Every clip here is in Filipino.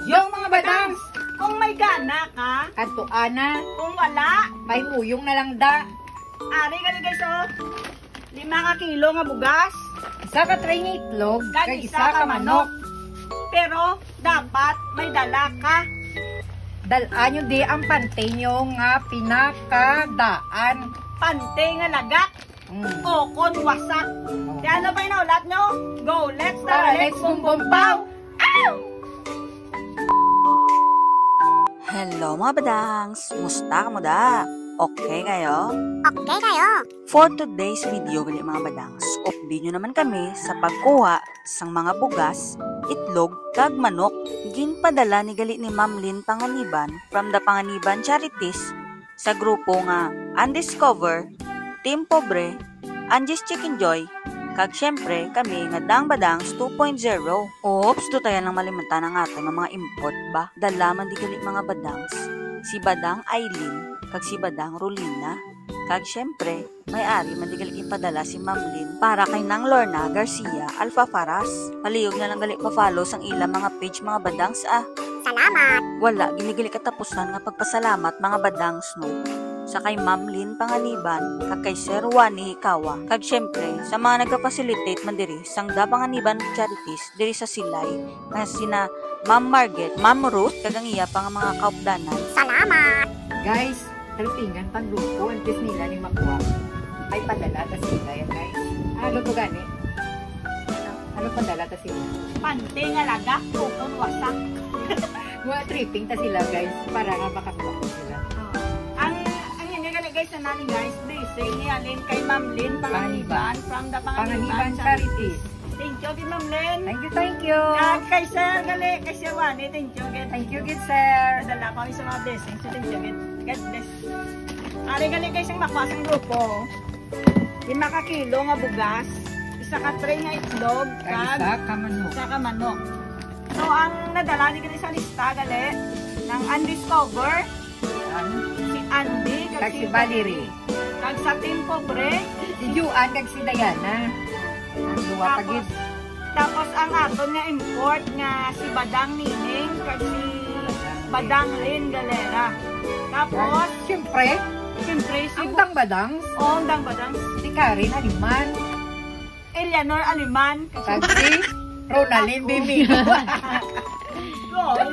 Yung mga badangs! Kung may gana ka, Adto ana, kung wala, may huyong na lang da. ari ka guys oh. 5 ka kilo nga bugas, Isa ka tray nga itlog, kag kag isa ka manok. Pero dapat may dala ka. Dalaan nyo di ang pantay nyo nga pinakadaan. Pante nga lagak, kokon wasak. Kaya ano ba inaulat nyo? Go, let's Tara, start. let's bum bum pow! Hello mga badangs! Musta ka mo da? Okay kayo? Okay kayo. For today's video gali mga badangs, updi nyo naman kami sa pagkuha sang mga bugas, itlog, kag manok. Ginpadala ni gali ni Ma'am Lynn Panganiban from the Panganiban Charities sa grupo nga Undiscover, Team Pobre, Angie's Chicken Joy, kag syempre kami nga Dang Badangs 2.0. Oops, do tayo lang malimanta ng ato ng mga import ba? Dala man di gali mga badangs. Si Badang Aileen, kag si Badang Rolina, kag syempre may-ari man di gali ipadala si Ma'am Lynn para kay Nang Lorna Garcia Alfa Faras. Palihog na lang gali pa-follow sang ilang mga page mga badangs Salamat. Wala ginigali katapusan nga pagpasalamat mga badangs no. Sa kay Ma'am Lynn Panganiban, kag kay Sir Wani Hikawa, kag syempre sa mga nagka-facilitate man diri sang Da Panganiban Charities diri sa Silay, nga sina Ma'am Margaret, Ma'am Ruth, kag ang iya pa nga mga kaupdanan. Salamat. Guys, talpingan pang grupo, antes nila ni makuha. Ay padala ta sila yan guys. Ano to gani? Ano padala ta sila? Pante nga lagak, kokon wasak. Mga tripping ta sila guys, para nga makakuha ko sila. Ang hindi gali guys na nani guys, blessing ni Alin kay Ma'am Lynn Panganiban from the Panganiban Panganiban Charities. Thank you kay Ma'am Lynn. Thank you. Kag kay Sir gali, kay Sir Wani, thank you kay. Thank you, good sir. Dala ko sa mga blessings, so thank you kay. God bless. Ari gali guys ang makuha sang grupo. 5 ka kilo nga bugas, isa ka tray nga itlog, kag Isa ka manok. isa ka manok. So ang nadala ni gali sa lista gali ng Undiscover, si Andy, Kag si Valerie. kag sa Team Pobre, Si Juan kag si Diana. Ang duwa pagid. tapos ang aton nga import nga si Badang Nining, kag si Badang Lynn Galera. Tapos, Siyempre, siyempre si ang Dang Badangs, Ong Dang Badang, si Karen Aliman, Eleanor Aliman, kag si Ronaldin Bimino.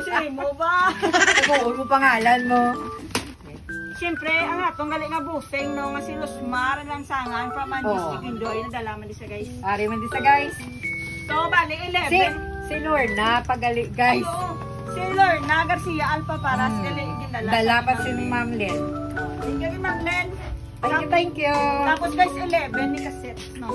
si mo ba? Nag-uul mo pangalan mo. Siyempre, ang atong gali nga busing no nga si Luzmar Lansangan from Angie's Chicken Joy, nadala man di siya guys. Ari man di sa guys. So, bali 11. Si Lorna, pagali guys. Oo. Si Lorna Garcia Alfa Paras, gali ginala. Dala pa si Ma'am Lynn. Thank you, Ma'am Len. Thank you. Tapos guys, 11 ni Kaset, no?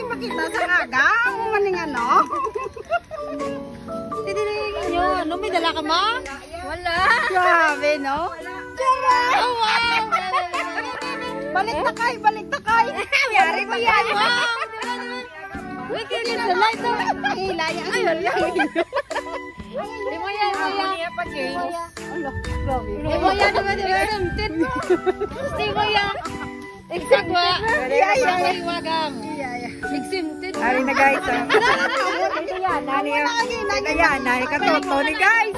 Makita sa aga. Ang maning ano. Titirigin nyo. Ano, may dala ka ma? Wala. Grabe, no? Tara! Oh, wow! Balik na kay. Yari mo yan. Wow! Uy, kaya dala ito. Hilay. Ayun lang. Di mo yan. Ala, grabe. Di mo yan. Di mo yan. Exact wa. Exempted. Ari na guys. Diana, ikatoto ni guys.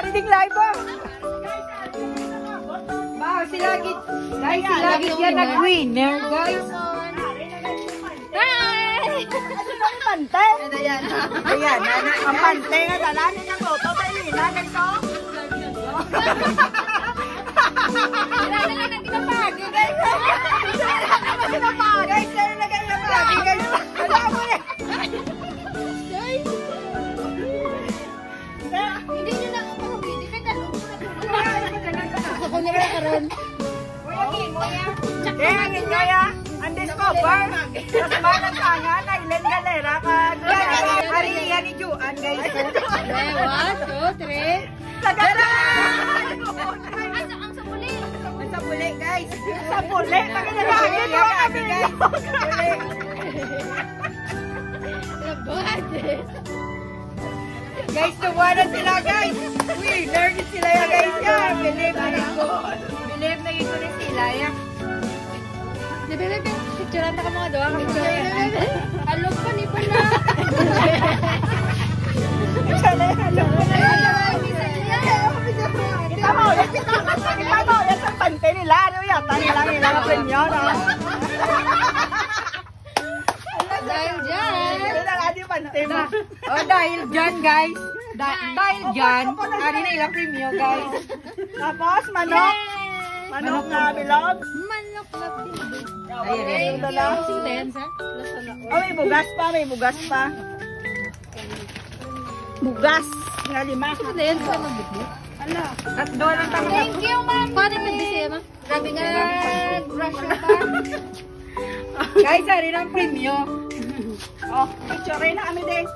Reading live ba? Wow, sila git yan nag-winner guys. Pante. Ayan, Ang pante nga dala ni ng loto sa ilina, guys, oh. Wala na lang ginapagi, guys. Wala na ginapagi, guys. Wala mo na. Hindi nyo na ako pahubili. May talong ko na po. Ako na rin karon. Kaya nga kaya, Undiscover. Tapos malang kanya, Nailen Galera, Ari yan ni Juan guys. 1, 2, 3. Sagaran! Ang sabuli. Sa puli guys. Sa puli, pagkakalahin mo kami. Labad. Guys, tuwa na sila, guys. Uy, nervous sila ya, guys. Ya, believe na ito. Believe na ito na sila, ya. Bebe, picturean na ka mga doa. Alok pa ni pala. Kita mo, yan sa pante nila. Ano yata nila ang premyo, no? Dahil dyan. Ano na nga di pante mo? Oh, dahil dyan, guys. Dahil dyan, ari na ilang premyo, guys. Tapos, manok. Manok na bilog. Manok na pinag. Ayun, ayun. Sintayan, sir? Oh, may bugas pa, may bugas pa. Bugas. Nga 5. Sintayan, sir? Magbitbit. At doon ang tama. Thank you, ma'am. Paano magbisaya, ma'am? Grabe nga. Brush na pa. Guys, ari ng premyo. Oh, picture na kami din.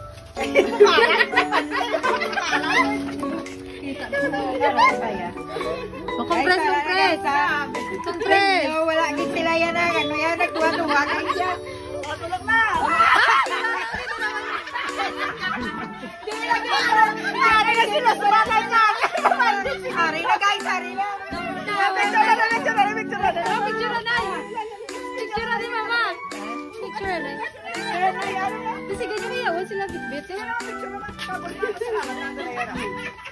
Compress, compress. Compress. Wala gid sila yan na. Ano yan, nagtuwa-tuwa kayo siya. Oh, tulog na. Ari na sinasaranan na. Ari na, guys, ari na. Picture na. Picture na. Picture na, mama. Picture na. Kasi ganyan kaya, wala sila bitbit.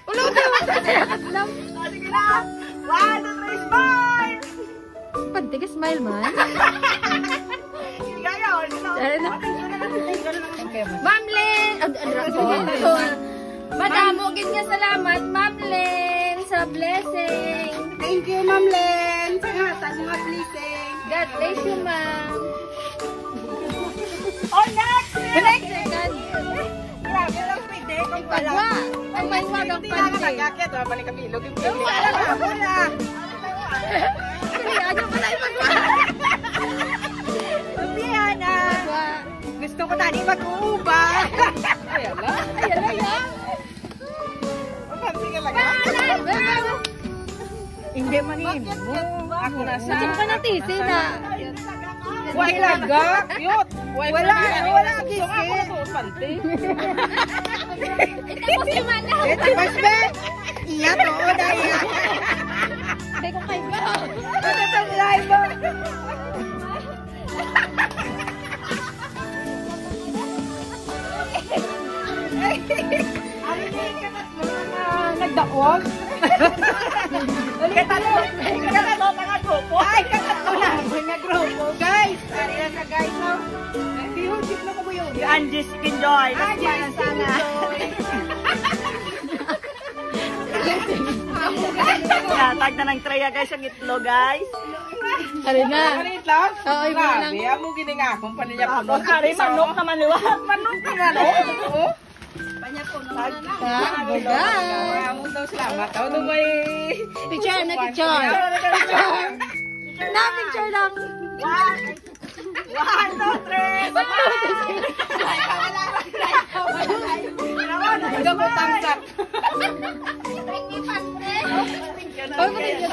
Ulo ka. Sige na. 1, 2, 3, smile. Pantiga smile man. Sige kayo. Ano na? Ma'am Len! Madamo, ganyan salamat, Ma'am Len, sa blessing. Thank you, Ma'am Len. Sa hatag mga blessing. God bless you, ma'am. Oh, next! Second. Grabe lang pwede kung wala. Pagwa. Ang may wagang Hindi na panty. nagkakit. Wala ni Camilo. Wala. Kaya ano pala ipagwa? Piana. Pagwa. Gusto ko tani mag-uuba. Ayan na yan. Pansi ka lang. Hindi manimo. Ako na sa... Saan ka natisi na? Wala ga. Cute. Wala gisi. Tapos si Mana. Ito mas be. Iya to, daya. Hindi ko kayo ba? Ano sa live mo? Nagdaog? Katatlo mga grupo. Ay, katatlo na. Mga grupo. Guys, ari na sa guys mo. Bihugit na mo yun. Si Angie Skinjoy. Angie sana. Tag na ng treya guys ang itlo guys. Ari na. Itlog? Oo, iba lang. Grabe, amo giningakong pa niya Tapos ari manok naman liwat. Manok ka na no? Ha? Bugas. Amo daw salamat. Daw daw may... Picture na picture. Na picture lang. 1, 2, 3. Double thumbs up.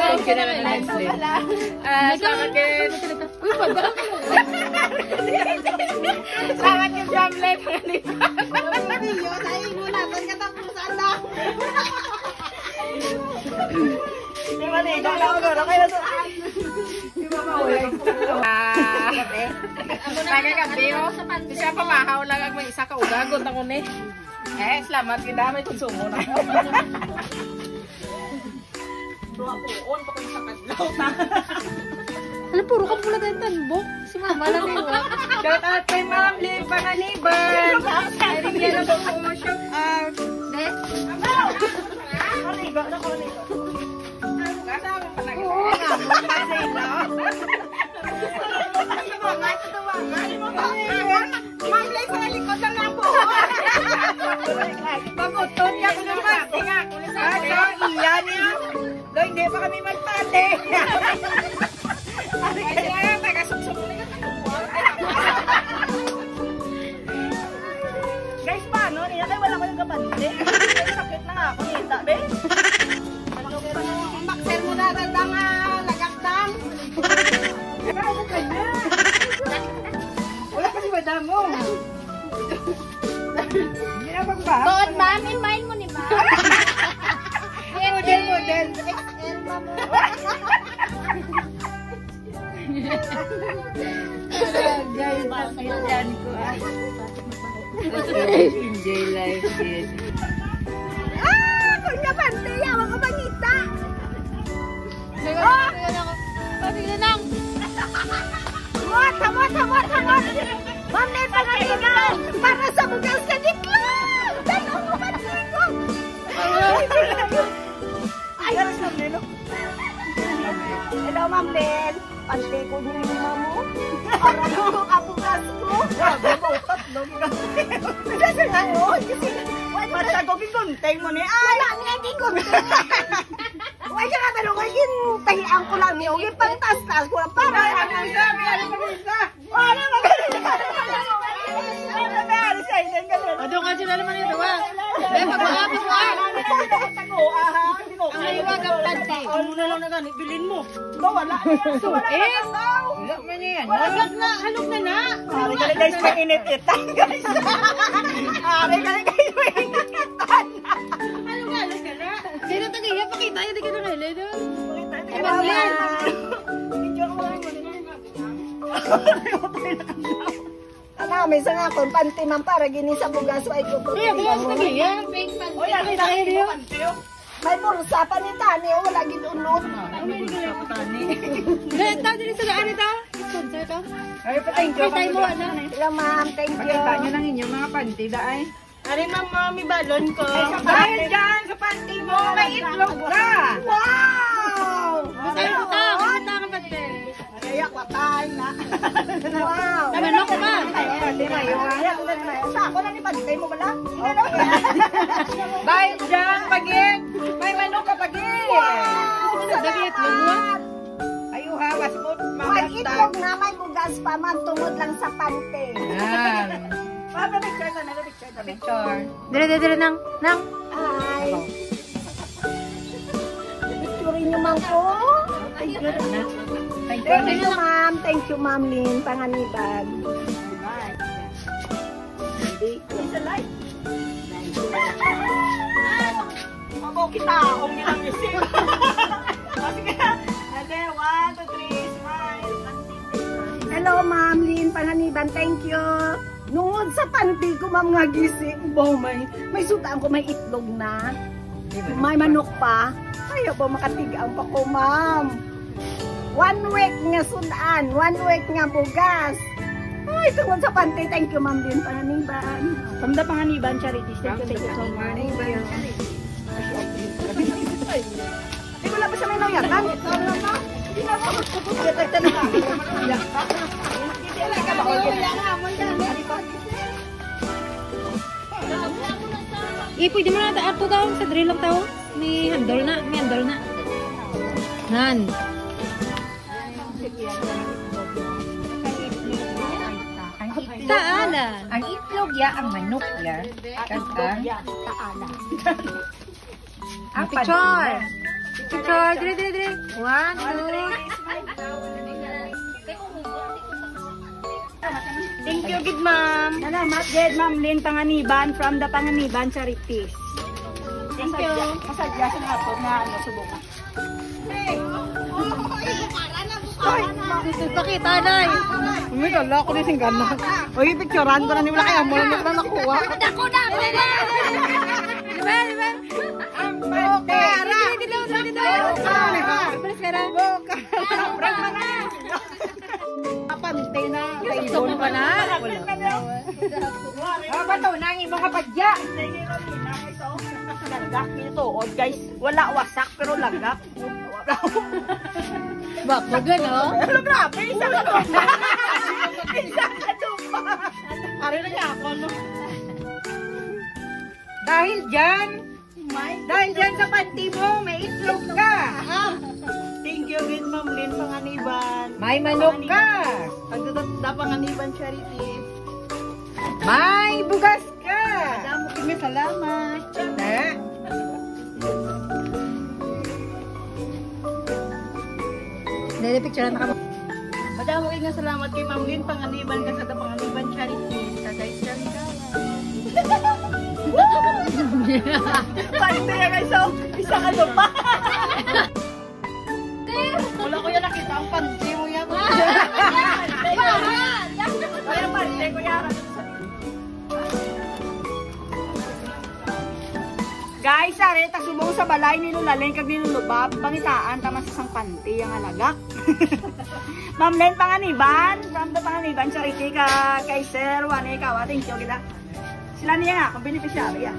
Thank you na lang, Slim. Salamat din. Uy, pagka. Salamat yung jamlet. Di ba ni? Ikaw lang ako. Kaya to. Kagabi, oh. Siya pamahaw lang ang may isa ka ugagot ako ni. Salamat. Kidamay kung sumo na. Tuwa-tuon pa ko sa kadlaw na. Alam, puro ka pula tayong tanbok. Si mama lang yung Shout out kay Ma'am Lee Panganiban. Ay, rin po mo shout out. Kaligo na ko nito. Kasama pa na Oo nga, kasi no. Ma'am Lay, sa likod lang na po. Pag-uton ka ko naman. Tinga. Kaso, iyan niya. Do, hindi pa kami magpate. Kaya, taga-suksok na ka. Guys, paano? Niya tayo wala ko yung kapatid. Sakit na nga ako nita, be. Bakser mo na tandang lagakdang. Ano ka niya? Wala kasi madamo. Hindi na magbahan. Tuon, ma'am. In-mind mo ni ma'am. Model. XL, ma'am. Guys, yan ko ah. Enjoy life yun. Kung nga pante, yawa ka panita. Pabigyan lang. Hamot. Ma'am, may pangalingan. Para sa bugas na diklog. Tanong mo pante ko. Ay, garas na Leno. Hello, Ma'am Len. Pante ko din yung mamo. Para ko kabugas ko. Grabe mo, tatlong gabi. Kasi nga, kasi Mata ko giguntay mo ni ay. Wala nga giguntay. Wala siya nga tanong ko, gintahian ko lang niyo. Yung pantas-tas ko lang para. Ang dami, ano pa ganito? Wala pa ganito. Ano ba, ano siya, hindi ganito. Doon ka sila naman ito, ha? Be, pag-uwapin mo, ha? Ang iwag ang pante. Ano na lang na ganit, bilin mo. Wala. Wala man yan. Halog na na. Ari ka guys, mainit-itan guys. Ari ka guys, mainit-itan. Halog ka na. Sino tagaya? Pakita yun, di ka na kaila doon. May isa nga kung panty man para gini sa bugas ay ko. Kaya, bukas tagaya. Fake pante. May pursa pa ni Tani, wala ginunod. Ganda din sa daan ito. Sponsor ka. Ay, thank you. Patay mo, ano? Hello ma'am, thank you. Pakita nyo lang inyong mga panty daay. Ari mami balon ko. Dahil dyan sa panty mo, may itlog ka. Wow! Butang ka pante. Kaya patay na. Wow! Namanok ka ba? Pati na yun. Sa ako na ni Pantay mo bala? Dahil dyan, pagit. May manok ka pagit. Dagi itlog mo? Ayo hawas mo. May itlog na, may bugas pa, ma'am, tungod lang sa pante. Yan. Picture na, Picture. Dire nang. Ay. Picturein niyo man ko. Thank Thank you, ma'am. Thank you, ma'am Lynn. Panganiban. It's a light. Mabo kita. Kung nilang isip. Sige. Ate, 1, 2, 3, smile. Hello, ma'am Lynn. Panganiban. Thank you. Nungod sa panty ko, ma'am, nga gising. Wow, may sutaan ko, may itlog na. May manok pa. Ayaw po makatigaan pa ko, ma'am. 1 week nga sudan, 1 week nga bugas. Ay, tungkol sa panty. Thank you, ma'am din, Panganiban. From the Panganiban Charities. Thank you so much. Di wala pa siya may nauyatan? Hindi na ako magpupot. Detecta na ka. Pwede mo na ato daw sa drill lang tao. May handle na. Nan. Taalan. Ang itlog ya, ang manok ya. Kanta. Ang Picture. Picture. Dire. 1, 2. Thank you, good ma'am. Salamat, good ma'am Lynn Panganiban from the Panganiban Charities. Thank you. Kasadya sa nga po na subukan. Pakita na. May gala ko na sing gana. Uy, picturean ko na ni wala kaya mo lang na nakuha. Dako na. Diba? Pera. Dito. Bilis ka na. Brag mo na. Apante na. Kaibon pa na. Bato na ang mga padya. Lagak nito, guys. Wala wasak pero lagak. Bako gano. Ano grabe? Isa ka doon. Isa ka doon. Ari na niya ako, no? Dahil dyan sa panty mo, may itlog ka. Thank you, good ma'am Lynn Panganiban. May manok ka. Pagdadap Panganiban Charities. May bugas ka. Madamo kami salamat. Na. Dito picture na ka. Madamo kami salamat kay ma'am Lynn Panganiban kasi sa Panganiban Charities. Sa guys, Pante guys, so isa ka doon pa. Wala ko yan nakita ang pante mo yan. Kaya pante ko yan. Guys, are ta subong sa balay nilulaling kag nilulubab pangitaan tama sa sang pante ang alagak. Ma'am Len Panganiban, from the Panganiban Charity ka kay Sir Juan ikaw, thank you kita. Sila niya nga kung beneficiary ah.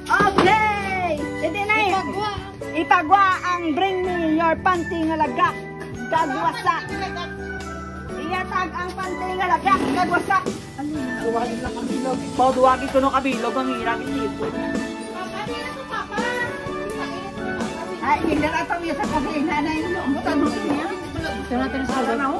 Okay! Ito na eh. Ipagwa ang bring me your panty nga lagak. Gagwasak. Iyatag ang panty nga lagak. Gagwasak. Duwagin lang kabilog. Duwagin ko no kabilog. Ang hirap itipon. Ay, hindi na ito yung sa kabilog. Nanay, umutan mo niya. Ito natin sa ulo.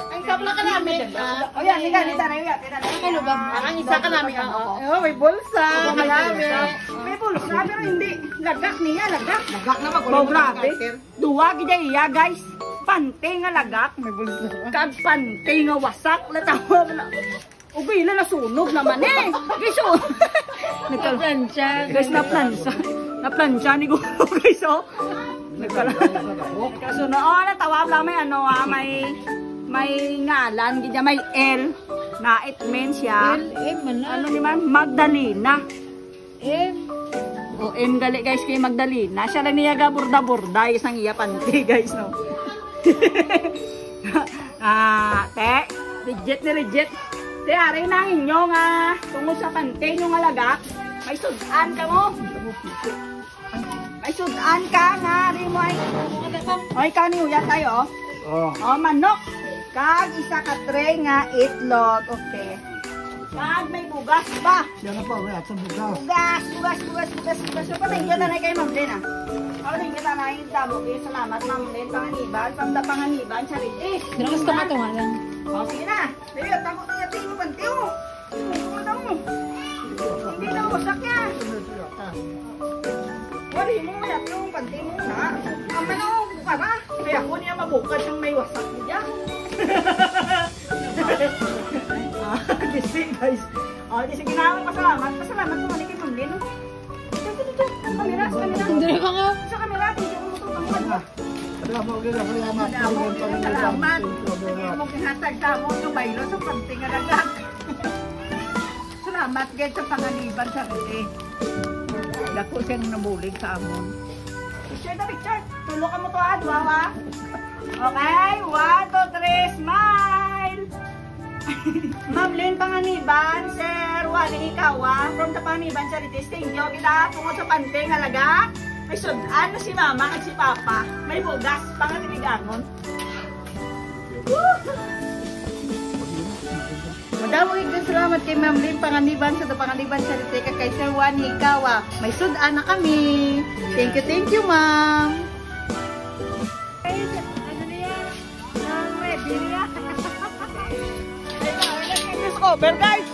Ang kapla ka namin. O yan, ganita na yun. Ang isa ka namin. May bulsa. May bulsa, pero hindi. Lagak niya, lagak. Lagak na mag-ulang. Grabe. Duwa, gida iya, guys. Pante nga lagak. May bulsa. Kag pante nga wasak. Latawa mo na. Ubi na nasunog naman eh. Guys, oh. Nagplansya. Guys, naplansya. Naplansya ni Guro, guys, oh. Nagkasunod. Oh, natawag lang may ano, may ngalan. Gidya may L. Na it means siya. Ano naman? Magdalena. O, M gali, guys, kay Magdalena. Siya lang niya gaburda-burda. Isang iya panty, guys, no. Te, legit na legit. Te, aray na inyo nga, tungkol sa pante nyo nga lagak, may sudan ka mo. May sudan ka nga, rin mo ay. O, ikaw ni Uyat tayo, o. O, manok. Kag isa ka tray nga itlog, okay. Kag may bugas ba? Yan na po, wala sa bugas. Bugas. So, patingin na na kay Ma'am Len, ah. Patingin na na yung tabo. Salamat, Ma'am Len, Panganiban, from the Panganiban, Charity. Drakas ka matunga lang. O, sige na. Dali, takot na yatin mo panty mo. Kumadaw mo. Hindi na wasak yan. Wali mo yatin mo panty mo na. Ang ano, para. Kaya ako niya mabukad siyang may wasak niya. Kasi guys. O, di sige na akong pasalamat. Pasalamat mo kay Ma'am Len. Dito. Kamera. Hindi ka nga. Sa kamera, tingin mo ito. Kamera. Salamat. Salamat. Hindi mo kinatag sa mo yung baylo sa panting nga lagak. Salamat guys sa Panganiban sa kasi. Dako siyang nabulig sa amon. Picture. Tulog ka mo to ha, duwawa. Okay, 1, 2, 3, smile! Ma'am Len Panganiban, Sir Wally Ikawa, from the Panganiban Charities. Thank you. Kita tungkol sa panting nga lagak. May sudan na si Mama at si Papa. May bugas, pangatiligangon. Madawag din salamat kay Ma'am Len Panganiban sa Panganiban Charity kay Sir Juan Ikawa. May sudan na kami. Thank you, Ma'am. Ano na yan? Ang ready niya. Ay, discover, guys.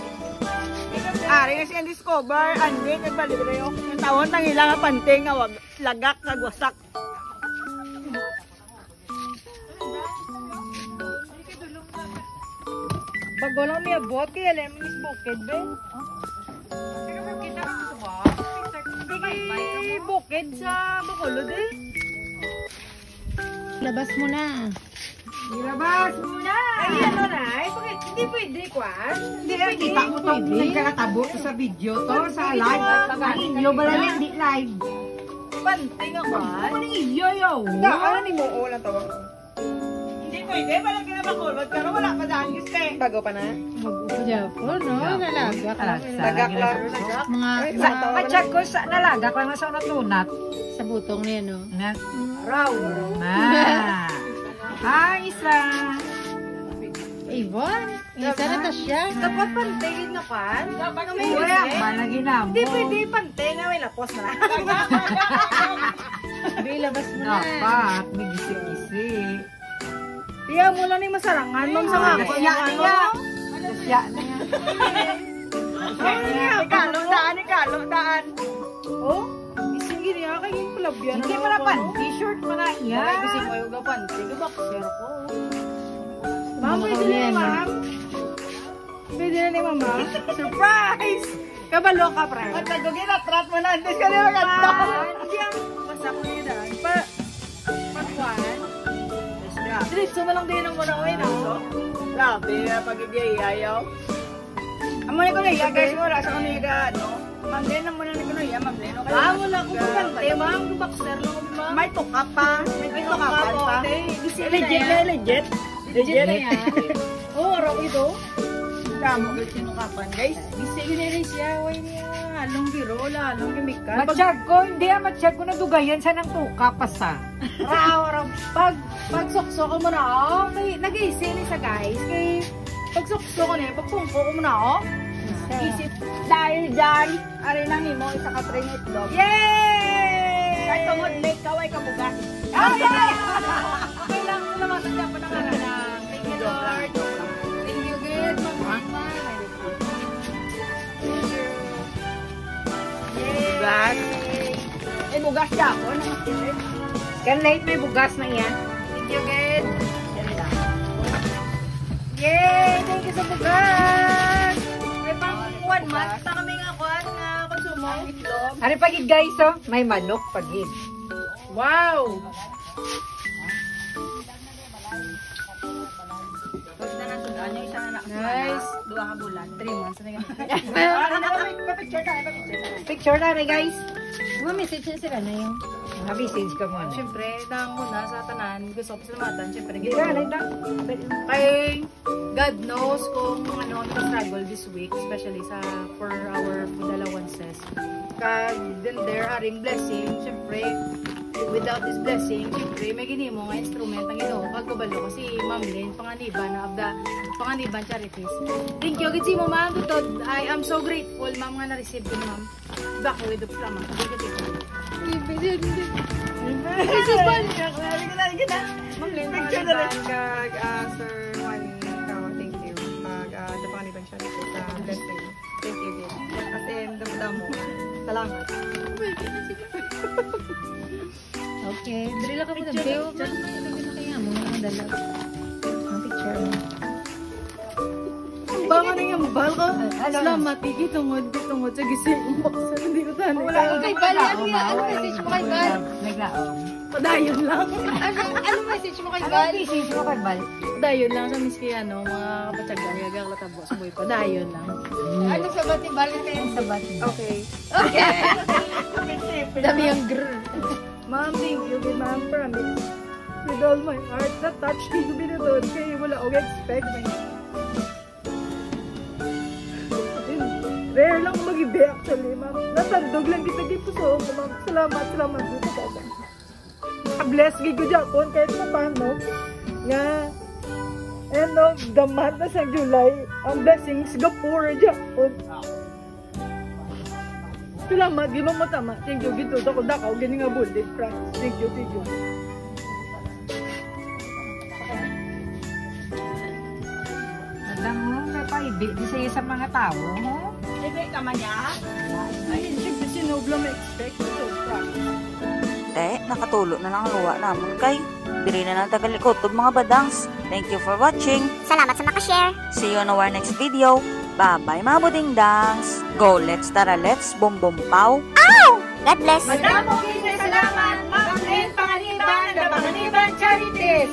Ari nga siya discover, andin, nagbalibre yung tawon nang ilang panting nga lagak nagwasak. Bagolong niya bot, kaya alam Miss Bukid, be? Hindi Bukid sa Bacolod, eh. Labas mo na. Ilabas muna! Ay, ano na? Hindi pwede, Kwan. Hindi pwede. Kita mo itong nagkakatabo sa video to, sa live. Inyo ba lang hindi live? Panting ako, Kwan. Ano iyo, yo? Ano ni mo? Walang tawag. Hindi pwede. Walang kinabakulot. Pero wala pa daan. Gusto eh. Bago pa na? Japo, no? Nalagak lang. Lagak lang. At ko sa nalagak lang sa unat-unat. Sa butong niya, no? Raw. Hi, Isa! Ivon? Isa na ta siya. Dapat pantingin na, Kwan. Dapat may ginamo. hindi pwede panting na may lapos na. Labas mo na. Dapat, may gisi-gisi. Tiya mo lang yung masarangan. Ma'am sa nga po. Tiya na yan. Ikalo, daan. Oh, isin naging club yan. Hindi mo na pan. T-shirt mo na Yan. yan. Kasi mo yung gapanti. Gabakser ko. Ma'am, pwede na ni ma'am. Pwede na ni mama. Surprise! Kabalo ka, pre. At nagugin na, trap mo na. Hindi ka nila maganda. Hindi ang basta ko nila daan. Pagkuhan. Yes, nga. Diretso mo lang din ang muna ko no? Grabe, pag-ibiyayaw. Amo ni ko na iya, guys. Wala sa kanila, no? Ma'am, din na muna ni ko na iya, ma'am. Din, okay? Ah, wala ko kapante, ma'am. Gabakser lang ako, ma'am. May tukap pa. May tukapan pa. Legit Legit. Legit na yan. Oo, araw ito. Kamo, tinukapan, guys. Gising na rin siya. Huwag niya. Halong biro, lalong kemikal. Matsyag ko, hindi matsyag ko na dugayan sa nang tuka pa sa. Araw. Pag suksok mo na, oh. Nag-iisip sa guys. Kay pag suksok ko na, pagpungko ko mo na, oh. Isip. Dahil dyan, arin lang mo, isa ka tring itlog. Yay! Kahit tungod, may kaway ka bugas. Oh, yeah! Kailangan ko naman sa Japan ng anak. Thank you, Lord. Thank you, good. Mama. Bugas. Eh, bugas siya ako. Kanlait may bugas na yan. Thank you, good. Yay! Thank you sa bugas! May pang 1 month na kami nga kuhan nga konsumo. Itlog. Ano pagid guys, oh? May manok pagid. Wow! Pwede na natundaan yung isang anak. Nice. 2 ka bulan. 3 months na nga. Papicture ka, papicture ka. Picture na rin guys. Mga message na sila na yung Message ka muna. siyempre, dahang muna sa tanan, gusto ko pasalamatan, siyempre, Hindi ka, like that. kay God knows kung ano ang struggle this week, especially for our food allowances. Kag then there haring blessing, siyempre, without this blessing, siyempre, may ginimo nga instrument ang Ginoo kagkabalo kasi Ma'am Lynn, panganiban of the panganiban charities. Thank you, gid si mo ma'am, tutod. I am so grateful, ma'am, nga na-receive ko ma'am. Back with the plama. Thank you, thank you. Ma'am Lynn, Picture na rin. Kag, Sir Juan, thank you. Kag, the panganiban charities, blessing. Thank you, good. As in, damo. Salamat. Okay. Dali lang ka muna. Deo, kaya mo ang dala. Ang picture mo. Baka na yung bal ko. Salamat, gitungod sa gising. Umaksan, hindi ko tanig. Kay Bal, ano message mo kay Bal? Naglaong. Padayon lang. Ano message mo kay Bal? Ano message mo kay Bal? Padayon lang sa miski ano, mga kapatsagan. Gagaklatabo sa buhay. Padayon lang. Ano sa bati? Bal na sa bati. Okay. Dami ang grr. Ma'am, thank you. Good ma'am, promise. With all my heart, na-touch ko binutod. Kaya wala akong expect. Rare lang mag-ibe actually, ma'am. Natandog lang kita dito so, ma'am. Salamat dito ka. Bless gid ko Japon kahit na paano. Nga, end of the month na sa July, ang blessings Singapore, Japon. Salamat, di mo matama. Thank you, gito. Dako, gini nga bullet, friends. Thank you. Alam mo, may paibi. Di sa'yo sa mga tao, ho? Libre ka man niya? Ay, siyempre sinubla may expect. So, Te, nakatulo na lang ang luwa naman kay. Diri na ng tagalikotob mga badangs. Thank you for watching. Salamat sa makashare. See you on our next video. Bye-bye mga budingdangs. Go, let's tara, let's bum bum pow. God bless. Madamo, salamat, Ma'am Lynn Panganiban, ng Panganiban Charities.